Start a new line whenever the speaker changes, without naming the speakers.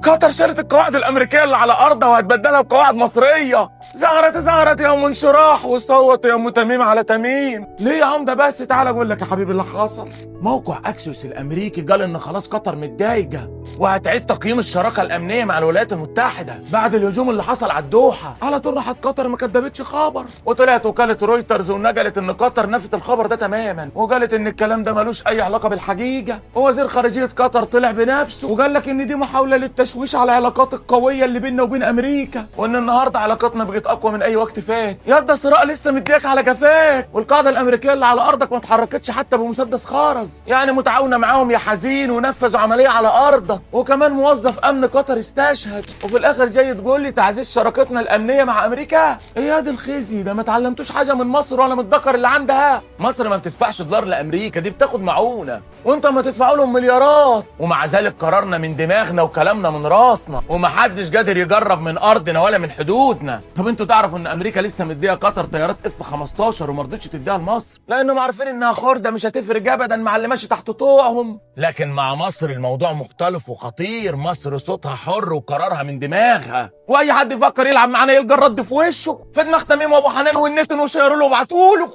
قطر شالت القواعد الامريكيه اللي على ارضها وهتبدلها بقواعد مصريه. زغرت يا ام انشراح وصوت يا ام تميم على تميم. ليه يا عمده بس؟ تعالى اقول لك يا حبيبي اللي حصل. موقع اكسيوس الامريكي قال ان خلاص قطر متضايقه وهتعيد تقييم الشراكه الامنيه مع الولايات المتحده بعد الهجوم اللي حصل على الدوحه. على طول راحت قطر ما كدبتش خبر، وطلعت وكاله رويترز ونقلت ان قطر نفت الخبر ده تماما، وقالت ان الكلام ده ملوش اي علاقه بالحقيقه. ووزير خارجيه قطر طلع بنفسه وقال لك ان دي محاوله للتشويش على العلاقات القويه اللي بيننا وبين امريكا، وان النهارده علاقاتنا بقت اقوى من اي وقت فات. يا ده صراع لسه مديك على جفاك، والقاعده الامريكيه اللي على ارضك ما اتحركتش حتى بمسدس خارز، يعني متعاونه معاهم يا حزين ونفذوا عمليه على ارضك. وكمان موظف امن قطر استشهد، وفي الاخر جاي تقول لي تعزيز شراكتنا الامنيه مع امريكا؟ ايه يا دي الخزي ده؟ ما اتعلمتوش حاجه من مصر ولا من الدكر اللي عندها؟ مصر ما بتدفعش دولار لامريكا، دي بتاخد معونه، وانتوا ما تدفعوا لهم مليارات، ومع ذلك قرارنا من دماغنا وكلامنا من راسنا، ومحدش قادر يجرب من ارضنا ولا من حدودنا. طب انتوا تعرفوا ان امريكا لسه مديه قطر طيارات F-15 وما رضتش تديها لمصر، لانهم عارفين انها خرده مش هتفرق ابدا مع اللي ماشي تحت طوعهم. لكن مع مصر الموضوع مختلف وخطير، مصر صوتها حر وقرارها من دماغها، واي حد يفكر يلعب معانا يلقى الرد في وشه. في دماغ تميم وابو حنان والنتن وشيروا له وابعتوا له.